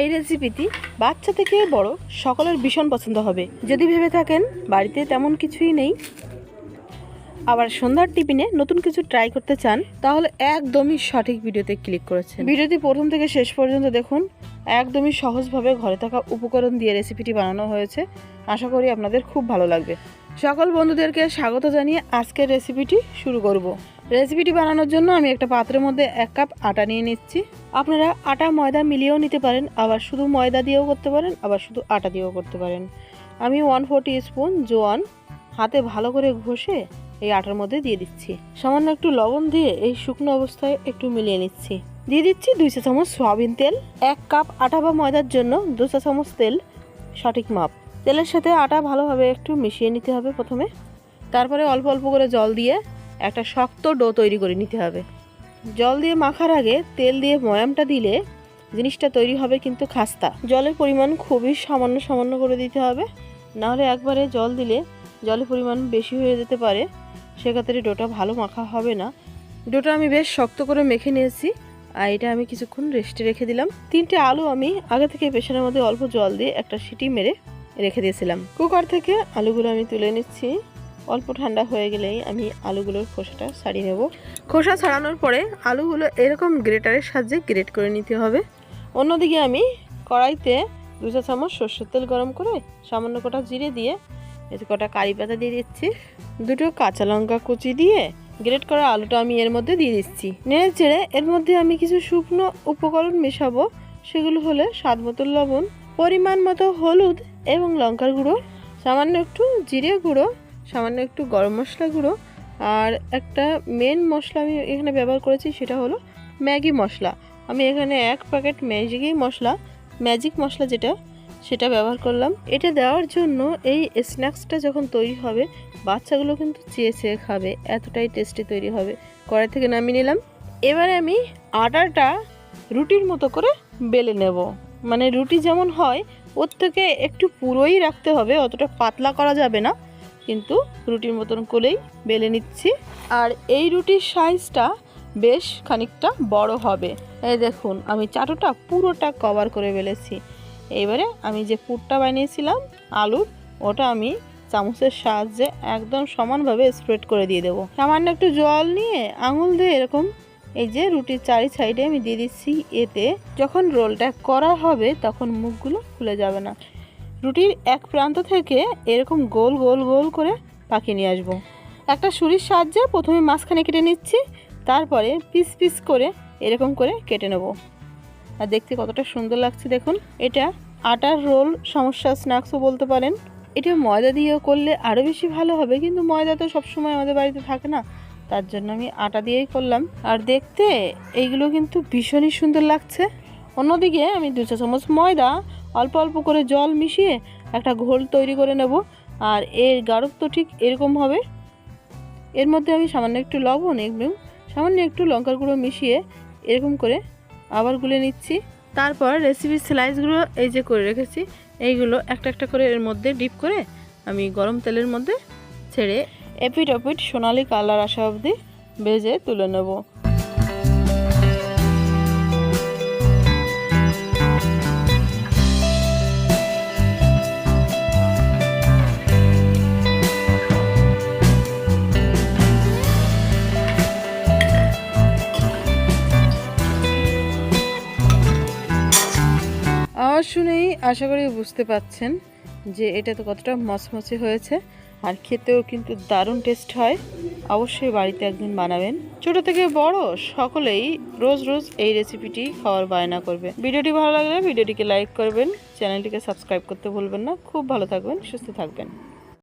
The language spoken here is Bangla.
এই রেসিপিটি বাচ্চা থেকে বড় সকলের ভীষণ পছন্দ হবে। যদি ভেবে থাকেন বাড়িতে তেমন কিছুই নেই, আবার সন্ধ্যার টিফিনে নতুন কিছু ট্রাই করতে চান, তাহলে একদমই সঠিক ভিডিওতে ক্লিক করেছেন। ভিডিওটি প্রথম থেকে শেষ পর্যন্ত দেখুন। একদমই সহজভাবে ঘরে থাকা উপকরণ দিয়ে রেসিপিটি বানানো হয়েছে। আশা করি আপনাদের খুব ভালো লাগবে। সকল বন্ধুদেরকে স্বাগত জানিয়ে আজকের রেসিপিটি শুরু করব। রেসিপিটি বানানোর জন্য আমি একটা পাত্রের মধ্যে 1 কাপ আটা নিয়ে নিচ্ছি। আপনারা আটা ময়দা মিলিয়েও নিতে পারেন, আবার শুধু ময়দা দিয়েও করতে পারেন, আবার শুধু আটা দিয়েও করতে পারেন। আমি 1/4 টিস্পুন জোয়ান হাতে ভালো করে ঘষে এই আটার মধ্যে দিয়ে দিচ্ছি। সামান্য একটু লবণ দিয়ে এই শুকনো অবস্থায় একটু মিলিয়ে নিচ্ছি। দিয়ে দিচ্ছি 2 চা চামচ সয়াবিন তেল। 1 কাপ আটা বা ময়দার জন্য 2 চা চামচ তেল সঠিক মাপ। তেলের সাথে আটা ভালোভাবে একটু মিশিয়ে নিতে হবে প্রথমে। তারপরে অল্প অল্প করে জল দিয়ে একটা শক্ত ডো তৈরি করে নিতে হবে। জল দিয়ে মাখার আগে তেল দিয়ে ময়ামটা দিলে জিনিসটা তৈরি হবে কিন্তু খাস্তা। জলের পরিমাণ খুবই সামান্য সামান্য করে দিতে হবে, নাহলে একবারে জল দিলে জলের পরিমাণ বেশি হয়ে যেতে পারে, সেক্ষেত্রে ডোটা ভালো মাখা হবে না। ডোটা আমি বেশ শক্ত করে মেখে নিয়েছি, আর এটা আমি কিছুক্ষণ রেস্টে রেখে দিলাম। 3টে আলু আমি আগে থেকে প্রেসারের মধ্যে অল্প জল দিয়ে একটা সিটি মেরে রেখে দিয়েছিলাম। কুকার থেকে আলুগুলো আমি তুলে নিচ্ছি। অল্প ঠান্ডা হয়ে গেলেই আমি আলুগুলোর খোসাটা ছাড়িয়ে নেব। খোসা ছাড়ানোর পরে আলুগুলো এরকম গ্রেটারের সাহায্যে গ্রেট করে নিতে হবে। অন্যদিকে আমি কড়াইতে 2 চা চামচ সরষের তেল গরম করে সামান্য কটা জিরে দিয়ে এতে কটা কারি পাতা দিয়ে দিচ্ছি। 2টো কাঁচা লঙ্কা কুচি দিয়ে গ্রেট করা আলুটা আমি এর মধ্যে দিয়ে দিচ্ছি। নেড়ে চেড়ে এর মধ্যে আমি কিছু শুকনো উপকরণ মেশাবো। সেগুলো হলো স্বাদ মতো লবণ, পরিমাণ মতো হলুদ এবং লঙ্কার গুঁড়ো, সামান্য একটু জিরে গুঁড়ো, সামান্য একটু গরম মশলা গুঁড়ো, আর একটা মেন মশলা আমি এখানে ব্যবহার করেছি, সেটা হলো ম্যাগি মশলা। আমি এখানে 1 প্যাকেট ম্যাজিক মশলা সেটা ব্যবহার করলাম। এটা দেওয়ার জন্য এই স্ন্যাক্সটা যখন তৈরি হবে বাচ্চাগুলো কিন্তু চেয়ে চেয়ে খাবে, এতটাই টেস্টি তৈরি হবে। কড়াই থেকে নামিয়ে নিলাম। এবারে আমি আটাটা রুটির মতো করে বেলে নেব। মানে রুটি যেমন হয় ওর থেকে একটু পুরোই রাখতে হবে, অতটা পাতলা করা যাবে না, কিন্তু রুটির মতন করেই বেলে নিচ্ছি। আর এই রুটির সাইজটা বেশ খানিকটা বড় হবে। এই দেখুন আমি চাটুটা পুরোটা কভার করে বেলেছি। এইবারে আমি যে পুরটা বানিয়েছিলাম আলুর, ওটা আমি চামচের সাহায্যে একদম সমানভাবে স্প্রেড করে দিয়ে দেবো। সামান্য একটু জল নিয়ে আঙুল দিয়ে এরকম এই যে রুটির চারি সাইডে আমি দিয়ে দিচ্ছি। এতে যখন রোলটা করা হবে তখন মুখগুলো খুলে যাবে না। রুটির এক প্রান্ত থেকে এরকম গোল গোল গোল করে পাকিয়ে নিয়ে আসবো। একটা ছুরির সাহায্যে প্রথমে মাঝখানে কেটে নিচ্ছি, তারপরে পিস পিস করে এরকম করে কেটে নেব। আর দেখতে কতটা সুন্দর লাগছে দেখুন। এটা আটার রোল সমস্যা স্ন্যাক্সও বলতে পারেন। এটা ময়দা দিয়েও করলে আরও বেশি ভালো হবে, কিন্তু ময়দা তো সবসময় আমাদের বাড়িতে থাকে না, তার জন্য আমি আটা দিয়েই করলাম। আর দেখতে এইগুলো কিন্তু ভীষণই সুন্দর লাগছে। অন্যদিকে আমি 2 চা চামচ ময়দা অল্প অল্প করে জল মিশিয়ে একটা ঘোল তৈরি করে নেব। আর এর গাঢ়ত্ব ঠিক এরকম হবে। এর মধ্যে আমি সামান্য একটু লবণ এবং সামান্য একটু লঙ্কার গুঁড়ো মিশিয়ে এরকম করে আবার গুলে নিচ্ছি। তারপর রেসিপির স্লাইসগুলো এই যে করে রেখেছি, এইগুলো একটা একটা করে এর মধ্যে ডিপ করে আমি গরম তেলের মধ্যে ছেড়ে এপিট ওপিট সোনালি কালার আসা অবধি ভেজে তুলে নেব। আওয়াজ শুনেই আশা করি বুঝতে পাচ্ছেন যে এটা তো কতটা মচমচে হয়েছে, আর খেতেও কিন্তু দারুণ টেস্ট হয়। অবশ্যই বাড়িতে একদিন বানাবেন। ছোট থেকে বড় সকলেই রোজ রোজ এই রেসিপিটি খাওয়ার বায়না করবে। ভিডিওটি ভালো লাগলে ভিডিওটিকে লাইক করবেন, চ্যানেলটিকে সাবস্ক্রাইব করতে ভুলবেন না। খুব ভালো থাকবেন, সুস্থ থাকবেন।